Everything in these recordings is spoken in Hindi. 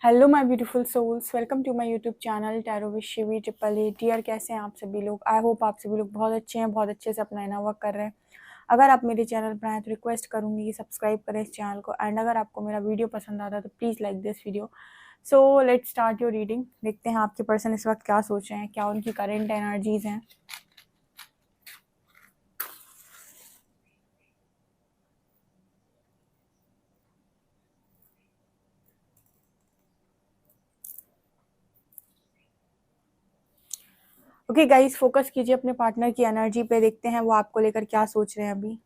Hello my beautiful souls, welcome to my YouTube channel tarot with Shivi triple A. Dear, कैसे हैं आप सभी लोग? आई होप आप सभी लोग बहुत अच्छे हैं, बहुत अच्छे से अपना इनर वर्क कर रहे हैं। अगर आप मेरे चैनल पर आए तो रिक्वेस्ट करूंगी कि सब्सक्राइब करें इस चैनल को, एंड अगर आपको मेरा वीडियो पसंद आता है तो please like this video. So let's start your reading. देखते हैं आपके पर्सन इस वक्त क्या सोच रहे हैं, क्या उनकी करेंट एनर्जीज हैं। ओके गाइस, फोकस कीजिए अपने पार्टनर की एनर्जी पे। देखते हैं वो आपको लेकर क्या सोच रहे हैं अभी।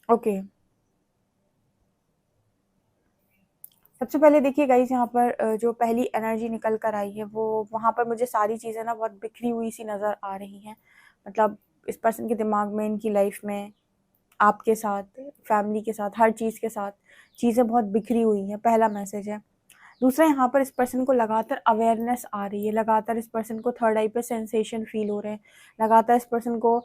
ओके, सबसे पहले देखिए गाइस, यहाँ पर जो पहली एनर्जी निकल कर आई है वो वहाँ पर मुझे सारी चीज़ें ना बहुत बिखरी हुई सी नज़र आ रही हैं। मतलब इस पर्सन के दिमाग में, इनकी लाइफ में, आपके साथ, फैमिली के साथ, हर चीज़ के साथ चीज़ें बहुत बिखरी हुई हैं। पहला मैसेज है। दूसरा, यहाँ पर इस पर्सन को लगातार अवेयरनेस आ रही है, लगातार इस पर्सन को थर्ड आई पे सेंसेशन फील हो रहे हैं, लगातार इस पर्सन को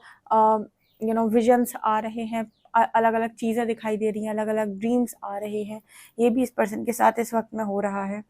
विजन्स आ रहे हैं, अलग अलग चीज़ें दिखाई दे रही हैं, अलग अलग ड्रीम्स आ रहे हैं। ये भी इस पर्सन के साथ इस वक्त में हो रहा है।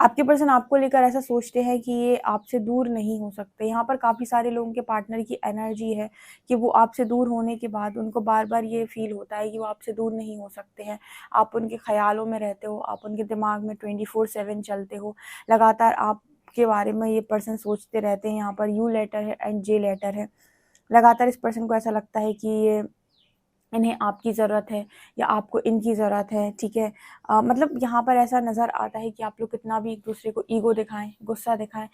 आपके पर्सन आपको लेकर ऐसा सोचते हैं कि ये आपसे दूर नहीं हो सकते। यहाँ पर काफ़ी सारे लोगों के पार्टनर की एनर्जी है कि वो आपसे दूर होने के बाद उनको बार बार ये फील होता है कि वो आपसे दूर नहीं हो सकते हैं। आप उनके ख्यालों में रहते हो, आप उनके दिमाग में 24/7 चलते हो। लगातार आपके बारे में ये पर्सन सोचते रहते हैं। यहाँ पर यू लेटर है एंड जे लेटर है। लगातार इस पर्सन को ऐसा लगता है कि ये इन्हें आपकी ज़रूरत है या आपको इनकी ज़रूरत है। ठीक है, मतलब यहाँ पर ऐसा नज़र आता है कि आप लोग कितना भी एक दूसरे को ईगो दिखाएं, गुस्सा दिखाएं,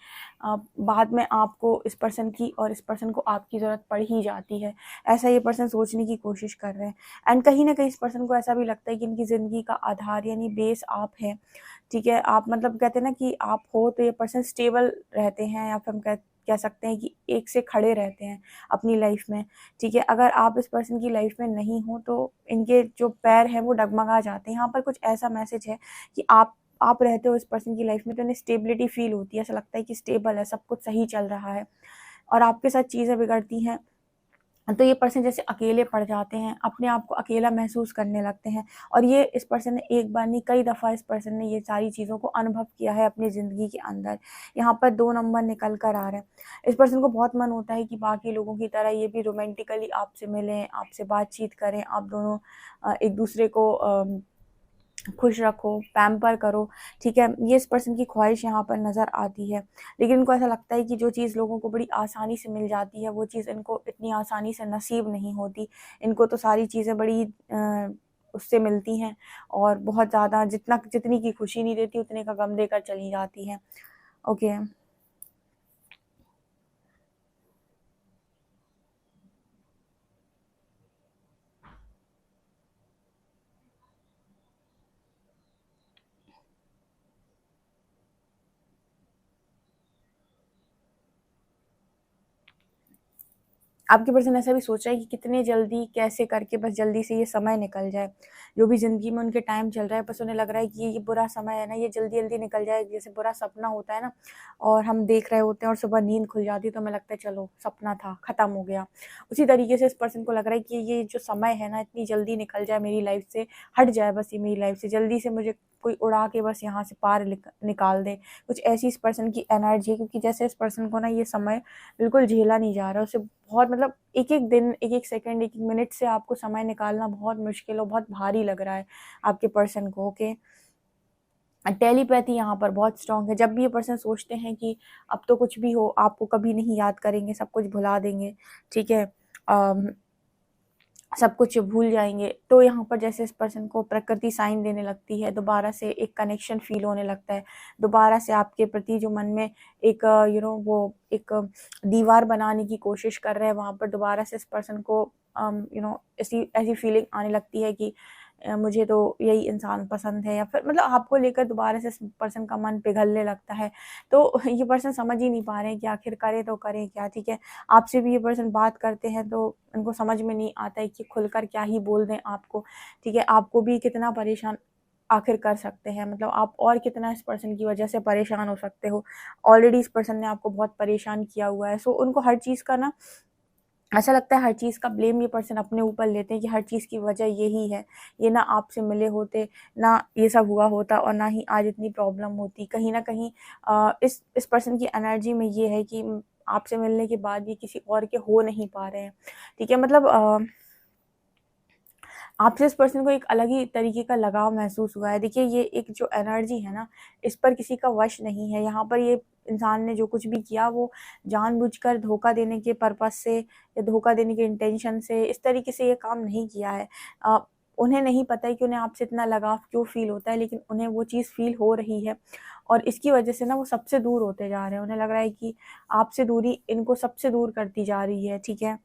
बाद में आपको इस पर्सन की और इस पर्सन को आपकी ज़रूरत पड़ ही जाती है। ऐसा ये पर्सन सोचने की कोशिश कर रहे हैं। एंड कहीं ना कहीं इस पर्सन को ऐसा भी लगता है कि इनकी ज़िंदगी का आधार यानी बेस आप है। ठीक है, आप मतलब कहते हैं ना कि आप हो तो ये पर्सन स्टेबल रहते हैं, या फिर हम कह सकते हैं कि एक से खड़े रहते हैं अपनी लाइफ में। ठीक है, अगर आप इस पर्सन की लाइफ में नहीं हो तो इनके जो पैर हैं वो डगमगा जाते हैं। यहाँ पर कुछ ऐसा मैसेज है कि आप रहते हो इस पर्सन की लाइफ में तो इन्हें स्टेबिलिटी फील होती है। ऐसा लगता है कि स्टेबल है, सब कुछ सही चल रहा है, और आपके साथ चीज़ें बिगड़ती हैं तो ये पर्सन जैसे अकेले पड़ जाते हैं, अपने आप को अकेला महसूस करने लगते हैं। और ये इस पर्सन ने एक बार नहीं, कई दफ़ा इस पर्सन ने ये सारी चीज़ों को अनुभव किया है अपनी ज़िंदगी के अंदर। यहाँ पर 2 नंबर निकल कर आ रहे हैं। इस पर्सन को बहुत मन होता है कि बाकी लोगों की तरह ये भी रोमांटिकली आपसे मिलें, आपसे बातचीत करें, आप दोनों एक दूसरे को खुश रखो, पैम्पर करो। ठीक है, ये इस पर्सन की ख्वाहिश यहाँ पर नज़र आती है। लेकिन इनको ऐसा लगता है कि जो चीज़ लोगों को बड़ी आसानी से मिल जाती है वो चीज़ इनको इतनी आसानी से नसीब नहीं होती। इनको तो सारी चीज़ें बड़ी उससे मिलती हैं, और बहुत ज़्यादा जितनी की खुशी नहीं देती उतने का गम देकर चली जाती हैं। ओके, आपके पर्सन ऐसा भी सोच रहा है कि कितने जल्दी कैसे करके बस जल्दी से ये समय निकल जाए। जो भी ज़िंदगी में उनके टाइम चल रहा है, बस उन्हें लग रहा है कि ये बुरा समय है ना, ये जल्दी-जल्दी निकल जाए। जैसे बुरा सपना होता है ना, और हम देख रहे होते हैं और सुबह नींद खुल जाती है तो हमें लगता है चलो सपना था, ख़त्म हो गया। उसी तरीके से इस पर्सन को लग रहा है कि ये जो समय है ना, इतनी जल्दी निकल जाए मेरी लाइफ़ से, हट जाए बस ये मेरी लाइफ़ से, जल्दी से मुझे कोई उड़ा के बस यहाँ से पार निकाल दे। कुछ ऐसी इस पर्सन की एनर्जी है, क्योंकि जैसे इस पर्सन को ना ये समय बिल्कुल झेला नहीं जा रहा है। उसे बहुत मतलब एक-एक दिन, एक-एक सेकंड, एक-एक मिनट से आपको समय निकालना बहुत मुश्किल और बहुत भारी लग रहा है आपके पर्सन को। ओके, टेलीपैथी यहाँ पर बहुत स्ट्रॉन्ग है। जब भी ये पर्सन सोचते हैं कि अब तो कुछ भी हो, आपको कभी नहीं याद करेंगे, सब कुछ भुला देंगे, ठीक है, सब कुछ भूल जाएँगे, तो यहाँ पर जैसे इस पर्सन को प्रकृति साइन देने लगती है, दोबारा से एक कनेक्शन फ़ील होने लगता है। दोबारा से आपके प्रति जो मन में एक वो एक दीवार बनाने की कोशिश कर रहे हैं, वहाँ पर दोबारा से इस पर्सन को ऐसी ऐसी फीलिंग आने लगती है कि मुझे तो यही इंसान पसंद है, या फिर मतलब आपको लेकर दोबारा से इस पर्सन का मन पिघलने लगता है। तो ये पर्सन समझ ही नहीं पा रहे हैं कि आखिर करें तो करें क्या, ठीक है। आपसे भी ये पर्सन बात करते हैं तो उनको समझ में नहीं आता है कि खुलकर क्या ही बोल दें आपको, ठीक है। आपको भी कितना परेशान आखिर कर सकते हैं, मतलब आप और कितना इस पर्सन की वजह से परेशान हो सकते हो। ऑलरेडी इस पर्सन ने आपको बहुत परेशान किया हुआ है। सो उनको हर चीज़ का ना ऐसा लगता है, हर चीज़ का ब्लेम ये पर्सन अपने ऊपर लेते हैं कि हर चीज़ की वजह यही है। ये ना आपसे मिले होते, ना ये सब हुआ होता, और ना ही आज इतनी प्रॉब्लम होती। कहीं न कहीं इस पर्सन की एनर्जी में ये है कि आपसे मिलने के बाद ये किसी और के हो नहीं पा रहे हैं, ठीक है। मतलब आपसे इस पर्सन को एक अलग ही तरीके का लगाव महसूस हुआ है। देखिए, ये एक जो एनर्जी है ना, इस पर किसी का वश नहीं है। यहाँ पर ये इंसान ने जो कुछ भी किया वो जानबूझकर धोखा देने के पर्पज़ से या धोखा देने के इंटेंशन से इस तरीके से ये काम नहीं किया है। अ, उन्हें नहीं पता है कि उन्हें आपसे इतना लगाव क्यों फ़ील होता है, लेकिन उन्हें वो चीज़ फ़ील हो रही है, और इसकी वजह से ना वो सबसे दूर होते जा रहे हैं। उन्हें लग रहा है कि आपसे दूरी इनको सबसे दूर करती जा रही है, ठीक है।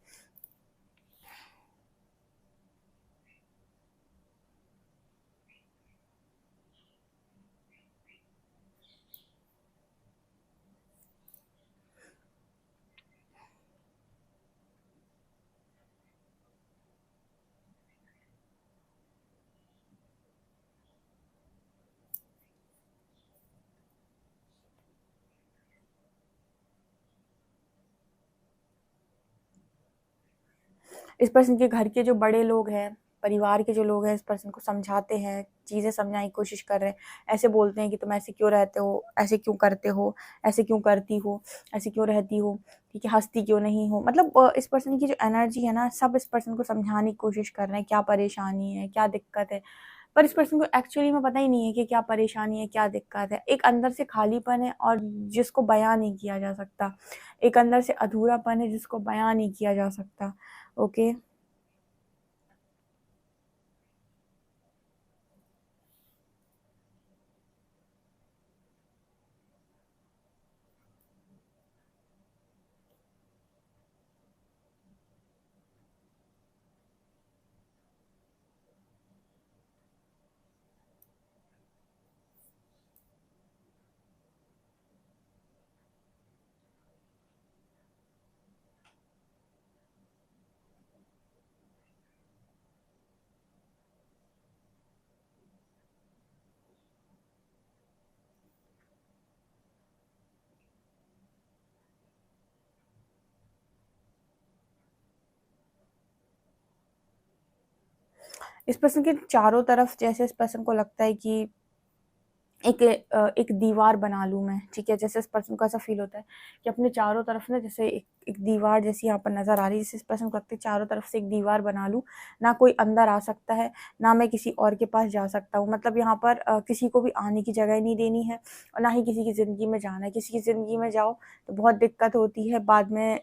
इस पर्सन के घर के जो बड़े लोग हैं, परिवार के जो लोग हैं, इस पर्सन को समझाते हैं, चीज़ें समझाने की कोशिश कर रहे हैं। ऐसे बोलते हैं कि तुम ऐसे क्यों रहते हो, ऐसे क्यों करते हो, ऐसे क्यों करती हो, ऐसे क्यों रहती हो, ठीक है, हँसती क्यों नहीं हो। मतलब इस पर्सन की जो एनर्जी है ना, सब इस पर्सन को समझाने की कोशिश कर रहे हैं, क्या परेशानी है, क्या दिक्कत है। पर इस पर्सन को एक्चुअली में पता ही नहीं है कि क्या परेशानी है, क्या दिक्कत है। एक अंदर से खालीपन है, और जिसको बयाँ नहीं किया जा सकता। एक अंदर से अधूरापन है, जिसको बयाँ नहीं किया जा सकता। ओके। इस पर्सन के चारों तरफ जैसे इस पर्सन को लगता है कि एक दीवार बना लूँ मैं, ठीक है? जैसे इस पर्सन को ऐसा फ़ील होता है कि अपने चारों तरफ ना जैसे एक एक दीवार जैसी यहाँ पर नज़र आ रही है, जैसे इस पर्सन को लगता है चारों तरफ से एक दीवार बना लूँ, ना कोई अंदर आ सकता है, ना मैं किसी और के पास जा सकता हूँ। मतलब यहाँ पर किसी को भी आने की जगह नहीं देनी है, और ना ही किसी की ज़िंदगी में जाना है। किसी की ज़िंदगी में जाओ तो बहुत दिक्कत होती है, बाद में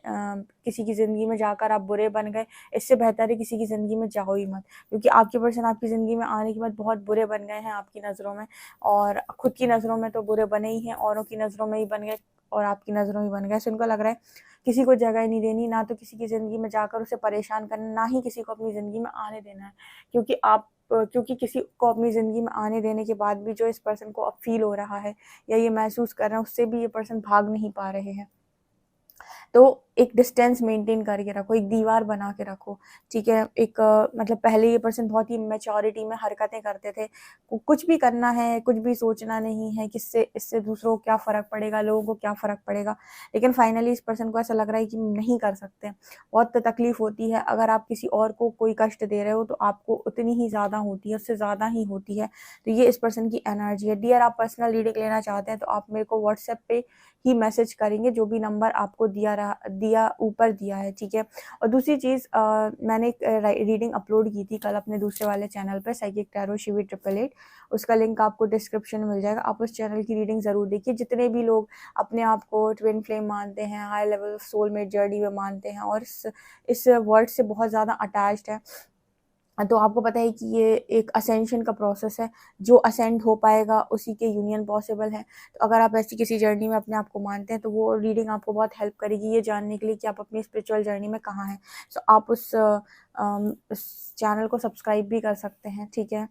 किसी की ज़िंदगी में जाकर आप बुरे बन गए, इससे बेहतर है किसी की ज़िंदगी में जाओ ही मत। क्योंकि आपके पर्सन आपकी ज़िंदगी में आने के बाद बहुत बुरे बन गए हैं आपकी नज़रों में, और खुद की नज़रों में तो बुरे बने ही हैं, औरों की नज़रों में ही बन गए, और आपकी नज़रों में बन गए। सो उनको लग रहा है किसी को जगह नहीं देनी, ना तो किसी की ज़िंदगी में जाकर उसे परेशान करना, ना ही किसी को अपनी ज़िंदगी में आने देना है। क्योंकि किसी को अपनी ज़िंदगी में आने देने के बाद भी जो इस पर्सन को अब फ़ील हो रहा है, या ये महसूस कर रहे हैं, उससे भी ये पर्सन भाग नहीं पा रहे हैं। तो एक डिस्टेंस मेंटेन करके रखो, एक दीवार बना के रखो, ठीक है? एक मतलब पहले ये पर्सन बहुत ही मैच्योरिटी में हरकतें करते थे। कुछ भी करना है, कुछ भी सोचना नहीं है, किससे इससे दूसरों को क्या फ़र्क पड़ेगा, लोगों को क्या फ़र्क पड़ेगा। लेकिन फाइनली इस पर्सन को ऐसा लग रहा है कि नहीं कर सकते। बहुत तकलीफ़ होती है, अगर आप किसी और को कोई कष्ट दे रहे हो तो आपको उतनी ही ज़्यादा होती है, उससे ज़्यादा ही होती है। तो ये इस पर्सन की एनर्जी है। डियर, आप पर्सनल रीडिंग लेना चाहते हैं तो आप मेरे को व्हाट्सएप पे ही मैसेज करेंगे, जो भी नंबर आपको दिया ऊपर दिया है, ठीक है? और दूसरी चीज़, मैंने एक रीडिंग अपलोड की थी कल अपने दूसरे वाले चैनल पे, साइकिक टैरो शिवी 888। उसका लिंक आपको डिस्क्रिप्शन में मिल जाएगा। आप उस चैनल की रीडिंग ज़रूर देखिए। जितने भी लोग अपने आप को ट्विन फ्लेम मानते हैं, हाई लेवल सोलमेट जर्नी में मानते हैं, और इस वर्ड से बहुत ज़्यादा अटैच्ड है, तो आपको पता है कि ये एक असेंशन का प्रोसेस है, जो असेंड हो पाएगा उसी के यूनियन पॉसिबल है। तो अगर आप ऐसी किसी जर्नी में अपने आप को मानते हैं तो वो रीडिंग आपको बहुत हेल्प करेगी ये जानने के लिए कि आप अपनी स्पिरिचुअल जर्नी में कहाँ हैं। सो आप उस चैनल को सब्सक्राइब भी कर सकते हैं, ठीक है।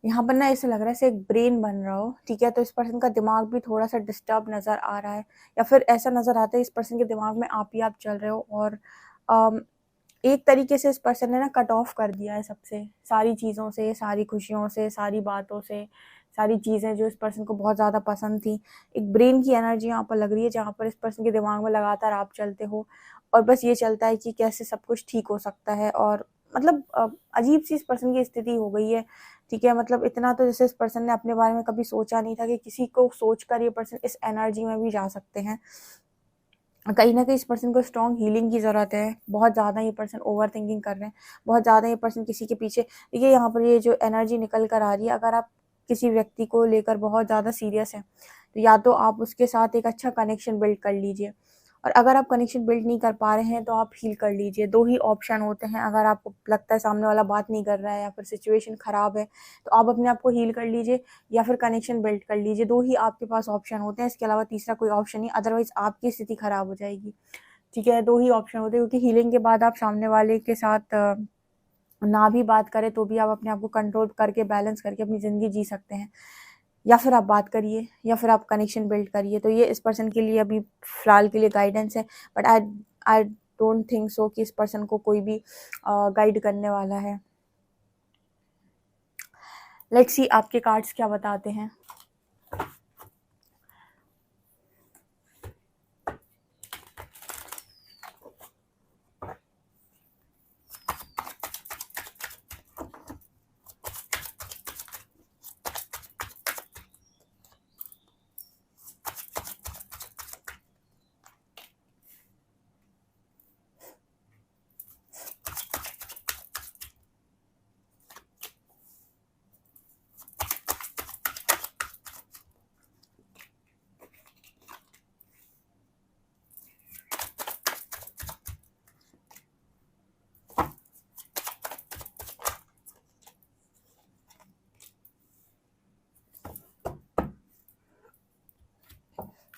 यहाँ पर ना ऐसा लग रहा है जैसे एक ब्रेन बन रहा हो, ठीक है। तो इस पर्सन का दिमाग भी थोड़ा सा डिस्टर्ब नज़र आ रहा है, या फिर ऐसा नज़र आता है इस पर्सन के दिमाग में आप चल रहे हो, और एक तरीके से इस पर्सन ने ना कट ऑफ कर दिया है सबसे, सारी चीज़ों से, सारी खुशियों से, सारी बातों से, सारी चीज़ें जो इस पर्सन को बहुत ज़्यादा पसंद थी। एक ब्रेन की एनर्जी यहाँ पर लग रही है, जहाँ पर इस पर्सन के दिमाग में लगातार आप चलते हो, और बस ये चलता है कि कैसे सब कुछ ठीक हो सकता है। और मतलब अजीब सी इस पर्सन की स्थिति हो गई है, ठीक है। मतलब इतना तो जैसे इस पर्सन ने अपने बारे में कभी सोचा नहीं था कि किसी को सोचकर ये पर्सन इस एनर्जी में भी जा सकते हैं। कहीं न कहीं इस पर्सन को स्ट्रॉन्ग हीलिंग की ज़रूरत है। बहुत ज़्यादा ये पर्सन ओवरथिंकिंग कर रहे हैं, बहुत ज़्यादा ये पर्सन किसी के पीछे, देखिए यहाँ पर ये जो एनर्जी निकल कर आ रही है, अगर आप किसी व्यक्ति को लेकर बहुत ज़्यादा सीरियस हैं, तो या तो आप उसके साथ एक अच्छा कनेक्शन बिल्ड कर लीजिए, और अगर आप कनेक्शन बिल्ड नहीं कर पा रहे हैं तो आप हील कर लीजिए। 2 ही ऑप्शन होते हैं, अगर आपको लगता है सामने वाला बात नहीं कर रहा है या फिर सिचुएशन ख़राब है, तो आप अपने आप को हील कर लीजिए या फिर कनेक्शन बिल्ड कर लीजिए। 2 ही आपके पास ऑप्शन होते हैं, इसके अलावा तीसरा कोई ऑप्शन नहीं, अदरवाइज़ आपकी स्थिति ख़राब हो जाएगी, ठीक है। 2 ही ऑप्शन होते हैं, क्योंकि हीलिंग के बाद आप सामने वाले के साथ ना भी बात करें तो भी आप अपने आप को कंट्रोल करके, बैलेंस करके अपनी ज़िंदगी जी सकते हैं। या फिर आप बात करिए, या फिर आप कनेक्शन बिल्ड करिए। तो ये इस पर्सन के लिए अभी फ़िलहाल के लिए गाइडेंस है, but I I don't think so कि इस पर्सन को कोई भी गाइड करने वाला है। लेट्स सी आपके कार्ड्स क्या बताते हैं।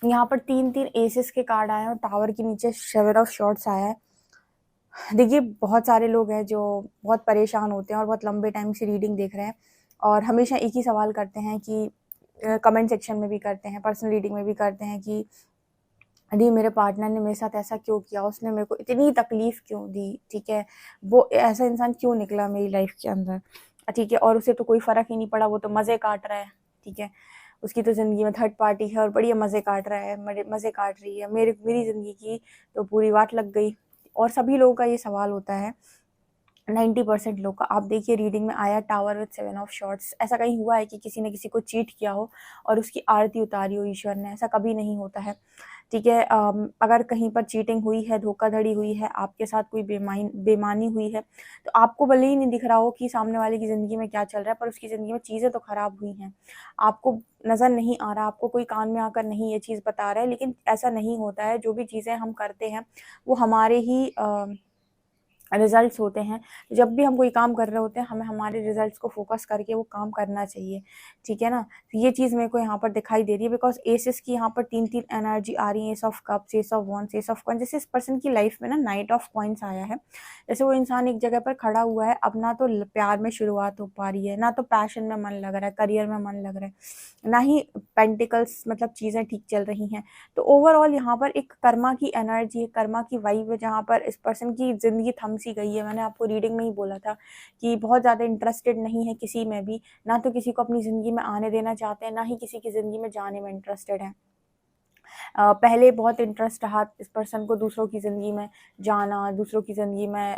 यहाँ पर 3-3 एसेस के कार्ड आए हैं और टावर के नीचे 7 ऑफ शॉर्ट्स आया है। देखिए बहुत सारे लोग हैं जो बहुत परेशान होते हैं और बहुत लंबे टाइम से रीडिंग देख रहे हैं, और हमेशा एक ही सवाल करते हैं कि कमेंट सेक्शन में भी करते हैं, पर्सनल रीडिंग में भी करते हैं कि अरे मेरे पार्टनर ने मेरे साथ ऐसा क्यों किया, उसने मेरे को इतनी तकलीफ़ क्यों दी, ठीक है? वो ऐसा इंसान क्यों निकला मेरी लाइफ़ के अंदर, ठीक है? और उसे तो कोई फ़र्क ही नहीं पड़ा, वो तो मज़े काट रहा है, ठीक है? उसकी तो ज़िंदगी में थर्ड पार्टी है और बढ़िया मज़े काट रहा है, मज़े काट रही है। मेरी ज़िंदगी की तो पूरी वाट लग गई। और सभी लोगों का ये सवाल होता है, 90% लोग का। आप देखिए रीडिंग में आया टावर विद 7 ऑफ शॉर्ट्स। ऐसा कहीं हुआ है कि किसी ने किसी को चीट किया हो और उसकी आरती उतारी हो ईश्वर ने? ऐसा कभी नहीं होता है, ठीक है। अगर कहीं पर चीटिंग हुई है, धोखाधड़ी हुई है, आपके साथ कोई बेईमानी हुई है, तो आपको भले ही नहीं दिख रहा हो कि सामने वाले की ज़िंदगी में क्या चल रहा है, पर उसकी ज़िंदगी में चीज़ें तो ख़राब हुई हैं। आपको नज़र नहीं आ रहा, आपको कोई कान में आकर नहीं ये चीज़ बता रहा है, लेकिन ऐसा नहीं होता है। जो भी चीज़ें हम करते हैं, वो हमारे ही रिज़ल्ट्स होते हैं। जब भी हम कोई काम कर रहे होते हैं, हमें हमारे रिज़ल्ट्स को फ़ोकस करके वो काम करना चाहिए, ठीक है ना? तो ये चीज़ मेरे को यहाँ पर दिखाई दे रही है, बिकॉज़ एसेस की यहाँ पर 3-3 एनर्जी आ रही है, S of cups, S of wands, S of coins. जैसे इस पर्सन की लाइफ़ में ना नाइट ऑफ कॉइन्स आया है। जैसे वो इंसान एक जगह पर खड़ा हुआ है, अब ना तो प्यार में शुरुआत हो पा रही है, ना तो पैशन में मन लग रहा है, करियर में मन लग रहा है, ना ही पेंटिकल्स मतलब चीज़ें ठीक चल रही हैं। तो ओवरऑल यहाँ पर एक कर्मा की एनर्जी है, कर्मा की वाइब है, जहाँ पर इस पर्सन की ज़िंदगी थम सी गई है। मैंने आपको रीडिंग में ही बोला था कि बहुत ज़्यादा इंटरेस्टेड नहीं है किसी में भी, ना तो किसी को अपनी ज़िंदगी में आने देना चाहते हैं, ना ही किसी की ज़िंदगी में जाने में इंटरेस्टेड हैं। पहले बहुत इंटरेस्ट रहा इस पर्सन को दूसरों की ज़िंदगी में जाना, दूसरों की ज़िंदगी में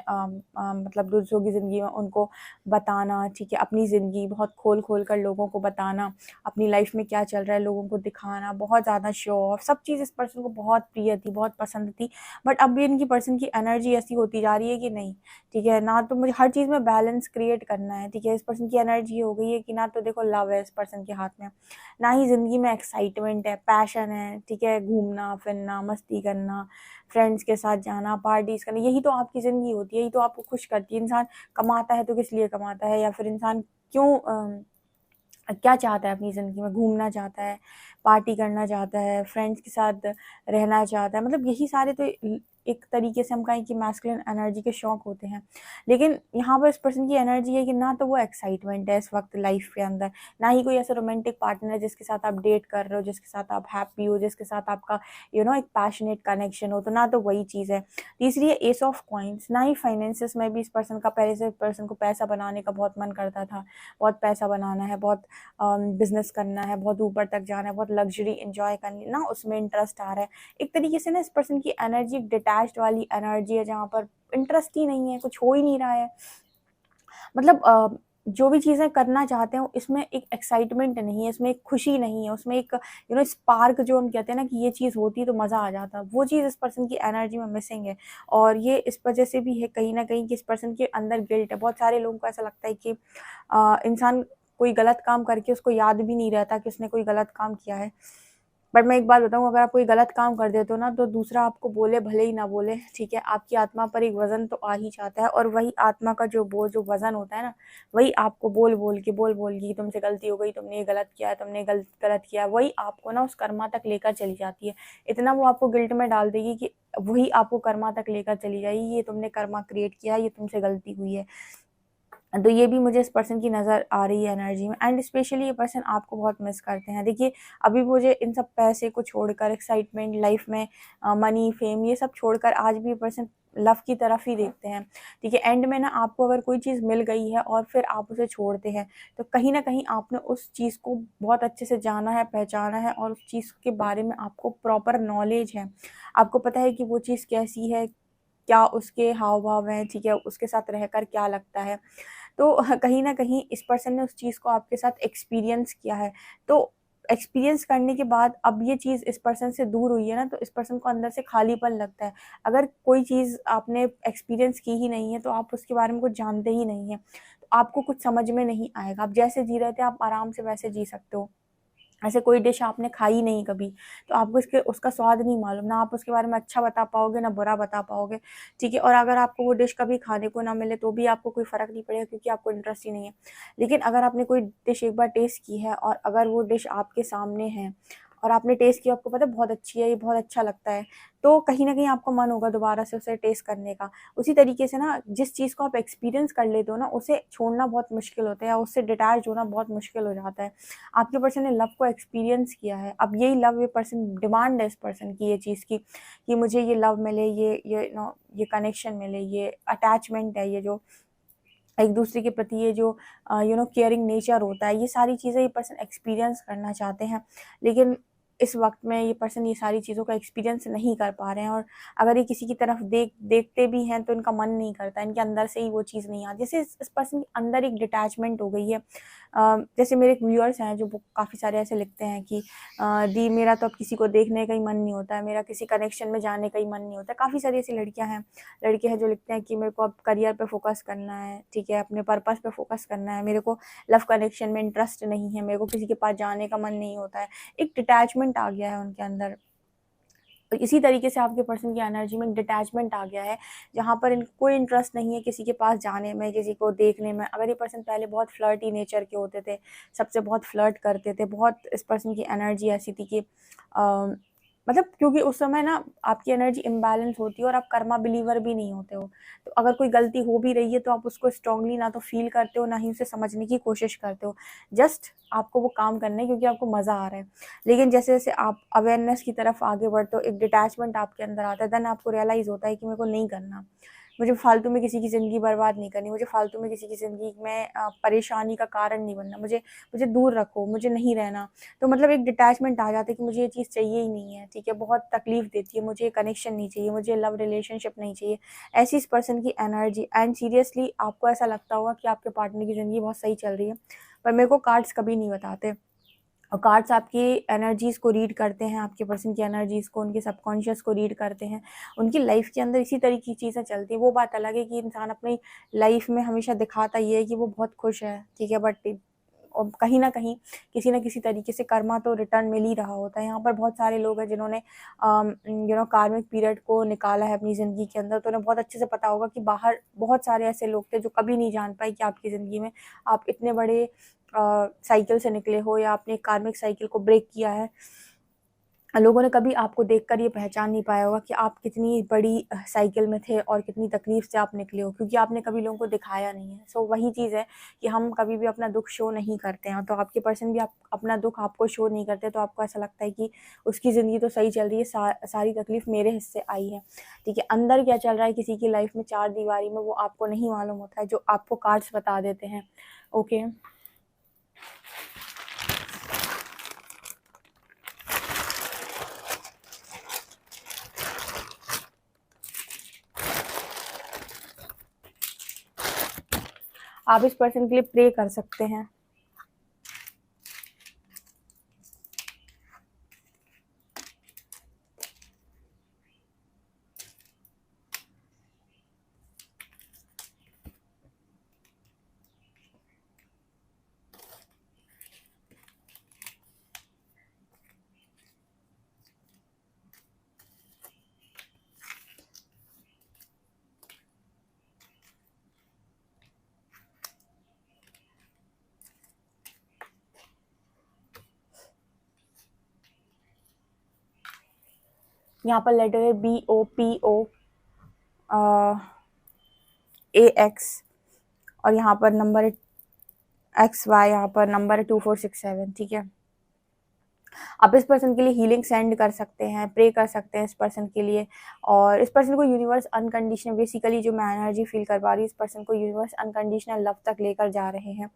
मतलब दूसरों की ज़िंदगी में उनको बताना, ठीक है? अपनी ज़िंदगी बहुत खोल-खोल कर लोगों को बताना, अपनी लाइफ़ में क्या चल रहा है लोगों को दिखाना, बहुत ज़्यादा शो ऑफ, सब चीज़ इस पर्सन को बहुत प्रिय थी, बहुत पसंद थी। बट अब भी इनकी पर्सन की एनर्जी ऐसी होती जा रही है कि नहीं, ठीक है? ना तो मुझे हर चीज़ में बैलेंस क्रिएट करना है, ठीक है? इस पर्सन की एनर्जी हो गई है कि ना तो देखो लव है इस पर्सन के हाथ में, ना ही ज़िंदगी में एक्साइटमेंट है, पैशन है, ठीक है? घूमना-फिरना, मस्ती करना, फ्रेंड्स के साथ जाना, पार्टीज़ करना, यही तो आपकी ज़िंदगी होती है, यही तो आपको खुश करती है। इंसान कमाता है तो किस लिए कमाता है, या फिर इंसान क्यों क्या चाहता है अपनी ज़िंदगी में, घूमना चाहता है, पार्टी करना चाहता है, फ्रेंड्स के साथ रहना चाहता है, मतलब यही सारे तो एक तरीके से हम कहें कि मैस्कुलिन एनर्जी के शौक होते हैं। लेकिन यहाँ पर इस पर्सन की एनर्जी है कि ना तो वो एक्साइटमेंट है इस वक़्त लाइफ़ के अंदर, ना ही कोई ऐसा रोमांटिक पार्टनर है जिसके साथ आप डेट कर रहे हो, जिसके साथ आप हैप्पी हो, जिसके साथ आपका एक पैशनेट कनेक्शन हो, तो ना तो वही चीज़ है। तीसरी है एस ऑफ कॉइन्स, ना ही फाइनेंसेस में भी इस पर्सन का पहले से पर्सन को पैसा बनाने का बहुत मन करता था, बहुत पैसा बनाना है, बहुत बिज़नेस करना है, बहुत ऊपर तक जाना है, बहुत लग्ज़री एन्जॉय करनी है ना, उसमें इंटरेस्ट आ रहा है। एक तरीके से ना इस पर्सन की एनर्जी एक डिटैच्ड वाली एनर्जी है, जहाँ पर इंटरेस्ट ही नहीं है, कुछ हो ही नहीं रहा है। मतलब जो भी चीज़ें करना चाहते हो इसमें एक एक्साइटमेंट नहीं है, इसमें एक खुशी नहीं है, उसमें एक स्पार्क जो हम कहते हैं ना कि ये चीज़ होती तो मज़ा आ जाता, वो चीज़ इस पर्सन की एनर्जी में मिसिंग है। और ये इस वजह से भी है कहीं न कहीं कि इस पर्सन के अंदर गिल्ट है। बहुत सारे लोगों को ऐसा लगता है कि इंसान कोई गलत काम करके उसको याद भी नहीं रहता कि उसने कोई गलत काम किया है। बट मैं एक बात बताऊँ, अगर आप कोई गलत काम कर देते हो ना, तो दूसरा आपको बोले भले ही ना बोले, ठीक है? आपकी आत्मा पर एक वज़न तो आ ही जाता है, और वही आत्मा का जो बोझ, जो वज़न होता है ना, वही आपको बोल-बोल के तुमसे गलती हो गई, तुमने ये गलत किया है, तुमने गलत किया है, वही आपको ना उस कर्मा तक लेकर चली जाती है। इतना वो आपको गिल्ट में डाल देगी कि वही आपको कर्मा तक लेकर चली जाएगी, ये तुमने कर्मा क्रिएट किया है, ये तुमसे गलती हुई है। तो ये भी मुझे इस पर्सन की नज़र आ रही है एनर्जी में, एंड स्पेशली ये पर्सन आपको बहुत मिस करते हैं। देखिए, अभी मुझे इन सब पैसे को छोड़कर, एक्साइटमेंट लाइफ में, मनी, फेम, ये सब छोड़कर आज भी ये पर्सन लव की तरफ ही देखते हैं, ठीक है? एंड में ना आपको अगर कोई चीज़ मिल गई है और फिर आप उसे छोड़ते हैं, तो कहीं न कहीं आपने उस चीज़ को बहुत अच्छे से जाना है, पहचाना है, और उस चीज़ के बारे में आपको प्रॉपर नॉलेज है। आपको पता है कि वो चीज़ कैसी है, क्या उसके हाव-भाव हैं, ठीक है? उसके साथ रहकर क्या लगता है। तो कहीं न कहीं इस पर्सन ने उस चीज़ को आपके साथ एक्सपीरियंस किया है। तो एक्सपीरियंस करने के बाद अब ये चीज़ इस पर्सन से दूर हुई है ना, तो इस पर्सन को अंदर से खालीपन लगता है। अगर कोई चीज़ आपने एक्सपीरियंस की ही नहीं है, तो आप उसके बारे में कुछ जानते ही नहीं हैं, तो आपको कुछ समझ में नहीं आएगा। आप जैसे जी रहे थे, आप आराम से वैसे जी सकते हो। ऐसे कोई डिश आपने खाई नहीं कभी, तो आपको उसका स्वाद नहीं मालूम, ना आप उसके बारे में अच्छा बता पाओगे, ना बुरा बता पाओगे, ठीक है? और अगर आपको वो डिश कभी खाने को ना मिले, तो भी आपको कोई फ़र्क नहीं पड़ेगा, क्योंकि आपको इंटरेस्ट ही नहीं है। लेकिन अगर आपने कोई डिश एक बार टेस्ट की है, और अगर वो डिश आपके सामने है और आपने टेस्ट किया, आपको पता है बहुत अच्छी है, ये बहुत अच्छा लगता है, तो कहीं न कहीं आपका मन होगा दोबारा से उसे टेस्ट करने का। उसी तरीके से ना, जिस चीज़ को आप एक्सपीरियंस कर लेते हो ना, उसे छोड़ना बहुत मुश्किल होता है, या उससे डिटैच होना बहुत मुश्किल हो जाता है। आपके पर्सन ने लव को एक्सपीरियंस किया है, अब यही लव, ये पर्सन डिमांड है इस पर्सन की ये चीज़ की, कि मुझे ये लव मिले, ये कनेक्शन मिले, ये अटैचमेंट है, ये जो एक दूसरे के प्रति ये जो केयरिंग नेचर होता है, ये सारी चीज़ें ये पर्सन एक्सपीरियंस करना चाहते हैं। लेकिन इस वक़्त में ये पर्सन ये सारी चीज़ों का एक्सपीरियंस नहीं कर पा रहे हैं, और अगर ये किसी की तरफ देखते भी हैं, तो इनका मन नहीं करता, इनके अंदर से ही वो चीज़ नहीं आती। जैसे इस पर्सन के अंदर एक डिटैचमेंट हो गई है। जैसे मेरे एक व्यूअर्स हैं, जो वो काफ़ी सारे ऐसे लिखते हैं कि दी, मेरा तो अब किसी को देखने का ही मन नहीं होता है, मेरा किसी कनेक्शन में जाने का ही मन नहीं होता है। काफ़ी सारी ऐसी लड़कियाँ हैं, लड़के हैं जो लिखते हैं कि मेरे को अब करियर पे फ़ोकस करना है, ठीक है? अपने पर्पस पे फ़ोकस करना है, मेरे को लव कनेक्शन में इंटरेस्ट नहीं है, मेरे को किसी के पास जाने का मन नहीं होता है। एक डिटैचमेंट आ गया है उनके अंदर। तो इसी तरीके से आपके पर्सन की एनर्जी में डिटैचमेंट आ गया है, जहाँ पर इनको कोई इंटरेस्ट नहीं है किसी के पास जाने में, किसी को देखने में। अगर ये पर्सन पहले बहुत फ्लर्टी नेचर के होते थे, सबसे बहुत फ्लर्ट करते थे, बहुत इस पर्सन की एनर्जी ऐसी थी कि मतलब, क्योंकि उस समय ना आपकी एनर्जी इम्बैलेंस होती है, और आप कर्मा बिलीवर भी नहीं होते हो। तो अगर कोई गलती हो भी रही है, तो आप उसको स्ट्रांगली ना तो फ़ील करते हो, ना ही उसे समझने की कोशिश करते हो। जस्ट आपको वो काम करना है क्योंकि आपको मज़ा आ रहा है। लेकिन जैसे-जैसे आप अवेयरनेस की तरफ आगे बढ़ते हो, एक डिटैचमेंट आपके अंदर आता है, देन आपको रियलाइज़ होता है कि मेरे को नहीं करना। मुझे फालतू में किसी की ज़िंदगी बर्बाद नहीं करनी, मुझे फालतू में किसी की ज़िंदगी में परेशानी का कारण नहीं बनना, मुझे दूर रखो, मुझे नहीं रहना। तो मतलब एक डिटैचमेंट आ जाता है कि मुझे ये चीज़ चाहिए ही नहीं है, ठीक है, बहुत तकलीफ़ देती है, मुझे कनेक्शन नहीं चाहिए, मुझे लव रिलेशनशिप नहीं चाहिए। ऐसी इस पर्सन की एनर्जी, एंड सीरियसली आपको ऐसा लगता होगा कि आपके पार्टनर की ज़िंदगी बहुत सही चल रही है, पर मेरे को कार्ड्स कभी नहीं बताते। और कार्ड्स आपकी एनर्जीज़ को रीड करते हैं, आपके पर्सन की एनर्जीज़ को, उनके सबकॉन्शियस को रीड करते हैं। उनकी लाइफ के अंदर इसी तरह की चीज़ें चलती हैं। वो बात अलग है कि इंसान अपनी लाइफ में हमेशा दिखाता ये है कि वो बहुत खुश है, ठीक है, बट और कहीं न कहीं किसी न किसी तरीके से कर्मा तो रिटर्न मिल ही रहा होता है। यहाँ पर बहुत सारे लोग हैं जिन्होंने कार्मिक पीरियड को निकाला है अपनी ज़िंदगी के अंदर, तो उन्हें बहुत अच्छे से पता होगा कि बाहर बहुत सारे ऐसे लोग थे जो कभी नहीं जान पाए कि आपकी ज़िंदगी में आप इतने बड़े साइकिल से निकले हो, या आपने कार्मिक साइकिल को ब्रेक किया है। लोगों ने कभी आपको देखकर ये पहचान नहीं पाया होगा कि आप कितनी बड़ी साइकिल में थे और कितनी तकलीफ से आप निकले हो, क्योंकि आपने कभी लोगों को दिखाया नहीं है। सो वही चीज़ है कि हम कभी भी अपना दुख शो नहीं करते हैं, तो आपके पर्सन भी आप अपना दुख आपको शो नहीं करते, तो आपको ऐसा लगता है कि उसकी ज़िंदगी तो सही चल रही है, सारी तकलीफ मेरे हिस्से आई है, ठीक है। अंदर क्या चल रहा है किसी की लाइफ में चार दीवारी में, वो आपको नहीं मालूम होता है, जो आपको कार्ड्स बता देते हैं। ओके, आप इस पर्सन के लिए प्रे कर सकते हैं। यहाँ पर लेटर है BOPOAX, और यहाँ पर नंबर XY, यहाँ पर नंबर है 2467, ठीक है। आप इस पर्सन के लिए हीलिंग सेंड कर सकते हैं, प्रे कर सकते हैं इस पर्सन के लिए, और इस पर्सन को यूनिवर्स अनकंडीशनल, बेसिकली जो मैं एनर्जी फील कर पा रही हूँ, इस पर्सन को यूनिवर्स अनकंडीशनल लव तक लेकर जा रहे हैं।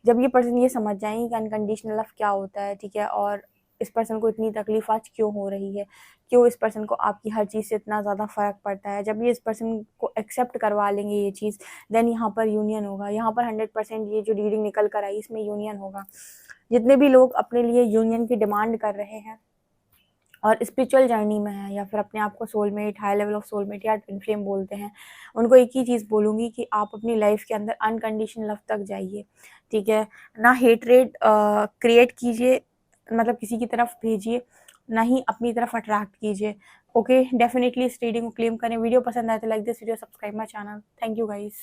जब ये पर्सन ये समझ जाएंगे कि अनकंडीशनल लव क्या होता है, ठीक है, और इस पर्सन को इतनी तकलीफ आज क्यों हो रही है, क्यों इस पर्सन को आपकी हर चीज़ से इतना ज़्यादा फ़र्क पड़ता है, जब ये इस पर्सन को एक्सेप्ट करवा लेंगे ये चीज़, देन यहाँ पर यूनियन होगा। यहाँ पर 100% ये जो रीडिंग निकल कर आई, इसमें यूनियन होगा। जितने भी लोग अपने लिए यूनियन की डिमांड कर रहे हैं और स्पिरिचुअल जर्नी में है, या फिर अपने आप को soulmate, high level of soulmate या ट्विन फ्लेम बोलते हैं, उनको एक ही चीज़ बोलूँगी कि आप अपनी लाइफ के अंदर अनकंडीशनल लव तक जाइए, ठीक है। ना हेटरेट क्रिएट कीजिए, मतलब किसी की तरफ भेजिए, ना ही अपनी तरफ अट्रैक्ट कीजिए। ओके, डेफिनेटली इस रीडिंग को क्लेम करें। वीडियो पसंद आए तो like this video, subscribe my channel. Thank you guys.